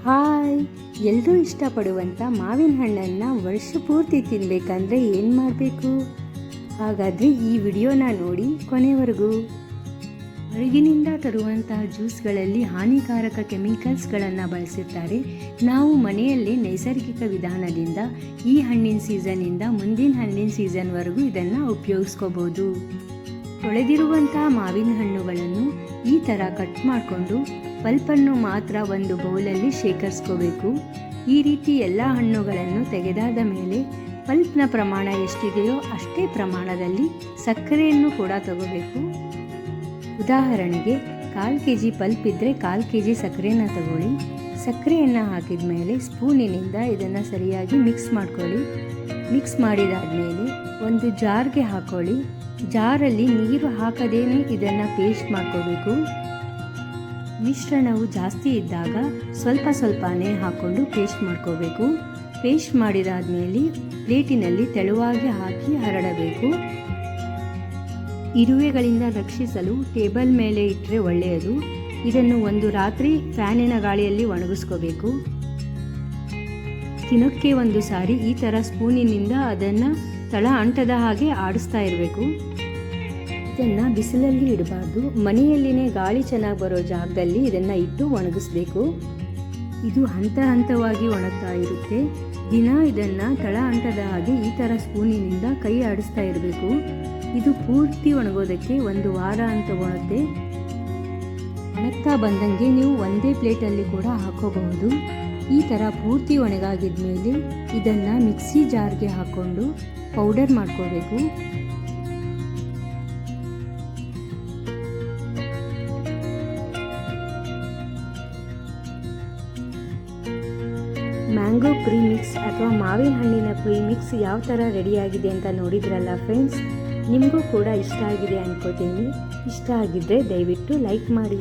Hi, ಎಲ್ಲರೂ ಇಷ್ಟಪಡುವಂಥ ಮಾವಿನ ಹಣ್ಣನ್ನು ವರ್ಷ ಪೂರ್ತಿ ತಿನ್ನಬೇಕಂದ್ರೆ ಏನು ಮಾಡಬೇಕು? ಹಾಗಾದರೆ ಈ ವಿಡಿಯೋನ ನೋಡಿ ಕೊನೆವರೆಗೂ. ಹೊರಗಿನಿಂದ ತರುವಂತಹ ಜ್ಯೂಸ್ಗಳಲ್ಲಿ ಹಾನಿಕಾರಕ ಕೆಮಿಕಲ್ಸ್ಗಳನ್ನು ಬಳಸಿರ್ತಾರೆ. ನಾವು ಮನೆಯಲ್ಲೇ ನೈಸರ್ಗಿಕ ವಿಧಾನದಿಂದ ಈ ಹಣ್ಣಿನ ಸೀಸನ್ನಿಂದ ಮುಂದಿನ ಹಣ್ಣಿನ ಸೀಸನ್ವರೆಗೂ ಇದನ್ನು ಉಪಯೋಗಿಸ್ಕೋಬೋದು. ತೊಳೆದಿರುವಂತಹ ಮಾವಿನ ಹಣ್ಣುಗಳನ್ನು ಈ ಥರ ಕಟ್ ಮಾಡಿಕೊಂಡು ಪಲ್ಪನ್ನು ಮಾತ್ರ ಒಂದು ಬೌಲಲ್ಲಿ ಶೇಖರಿಸ್ಕೋಬೇಕು. ಈ ರೀತಿ ಎಲ್ಲ ಹಣ್ಣುಗಳನ್ನು ತೆಗೆದಾದ ಮೇಲೆ ಪಲ್ಪ್ನ ಪ್ರಮಾಣ ಎಷ್ಟಿದೆಯೋ ಅಷ್ಟೇ ಪ್ರಮಾಣದಲ್ಲಿ ಸಕ್ಕರೆಯನ್ನು ಕೂಡ ತಗೋಬೇಕು. ಉದಾಹರಣೆಗೆ 1/4 kg ಪಲ್ಪ್ ಇದ್ದರೆ 1/4 kg ಸಕ್ಕರೆನ ತಗೊಳ್ಳಿ. ಸಕ್ಕರೆಯನ್ನು ಹಾಕಿದ ಮೇಲೆ ಸ್ಪೂನಿನಿಂದ ಇದನ್ನು ಸರಿಯಾಗಿ ಮಿಕ್ಸ್ ಮಾಡ್ಕೊಳ್ಳಿ. ಮಿಕ್ಸ್ ಮಾಡಿದಾದ್ಮೇಲೆ ಒಂದು ಜಾರ್ಗೆ ಹಾಕೊಳ್ಳಿ. ಜಾರಲ್ಲಿ ನೀರು ಹಾಕದೇನೆ ಇದನ್ನು ಪೇಸ್ಟ್ ಮಾಡ್ಕೋಬೇಕು. ಮಿಶ್ರಣವು ಜಾಸ್ತಿ ಇದ್ದಾಗ ಸ್ವಲ್ಪ ಸ್ವಲ್ಪನೇ ಹಾಕ್ಕೊಂಡು ಪೇಸ್ಟ್ ಮಾಡ್ಕೋಬೇಕು. ಪೇಸ್ಟ್ ಮಾಡಿದಾದ್ಮೇಲೆ ಪ್ಲೇಟಿನಲ್ಲಿ ತೆಳುವಾಗಿ ಹಾಕಿ ಹರಡಬೇಕು. ಇರುವೆಗಳಿಂದ ರಕ್ಷಿಸಲು ಟೇಬಲ್ ಮೇಲೆ ಇಟ್ಟರೆ ಒಳ್ಳೆಯದು. ಇದನ್ನು ಒಂದು ರಾತ್ರಿ ಫ್ಯಾನಿನ ಗಾಳಿಯಲ್ಲಿ ಒಣಗಿಸ್ಕೋಬೇಕು. ದಿನಕ್ಕೆ ಒಂದು ಸಾರಿ ಈ ಥರ ಸ್ಪೂನಿನಿಂದ ಅದನ್ನು ತಳ ಅಂಟದ ಹಾಗೆ ಆಡಿಸ್ತಾ ಇರಬೇಕು. ಇದನ್ನು ಬಿಸಿಲಲ್ಲಿ ಇಡಬಾರ್ದು. ಮನೆಯಲ್ಲಿನೇ ಗಾಳಿ ಚೆನ್ನಾಗಿ ಬರೋ ಜಾಗದಲ್ಲಿ ಇದನ್ನು ಇಟ್ಟು ಒಣಗಿಸ್ಬೇಕು. ಇದು ಹಂತ ಹಂತವಾಗಿ ಒಣಗ್ತಾ ಇರುತ್ತೆ. ದಿನ ಇದನ್ನು ತಳ ಅಂಟದ ಹಾಗೆ ಈ ಥರ ಸ್ಪೂನಿನಿಂದ ಕೈ ಆಡಿಸ್ತಾ ಇರಬೇಕು. ಇದು ಪೂರ್ತಿ ಒಣಗೋದಕ್ಕೆ 1 ವಾರ ಅಂತ ತಗೊಳುತ್ತೆ. ಒಣಗ್ತಾ ಬಂದಂಗೆ ನೀವು ಒಂದೇ ಪ್ಲೇಟಲ್ಲಿ ಕೂಡ ಹಾಕೋಬಹುದು. ಈ ಥರ ಪೂರ್ತಿ ಒಣಗಾಗಿದ ಮೇಲೆ ಇದನ್ನು ಮಿಕ್ಸಿ ಜಾರ್ಗೆ ಹಾಕ್ಕೊಂಡು ಪೌಡರ್ ಮಾಡ್ಕೋಬೇಕು. ಮ್ಯಾಂಗೋ ಪ್ರೀಮಿಕ್ಸ್ ಅಥವಾ ಮಾವಿನ ಹಣ್ಣಿನ ಪ್ರೀಮಿಕ್ಸ್ ಯಾವ ಥರ ರೆಡಿಯಾಗಿದೆ ಅಂತ ನೋಡಿದ್ರಲ್ಲ ಫ್ರೆಂಡ್ಸ್. ನಿಮಗೂ ಕೂಡ ಇಷ್ಟ ಆಗಿದೆ ಅಂದ್ಕೋತೀನಿ. ಇಷ್ಟ ಆಗಿದ್ದರೆ ದಯವಿಟ್ಟು ಲೈಕ್ ಮಾಡಿ.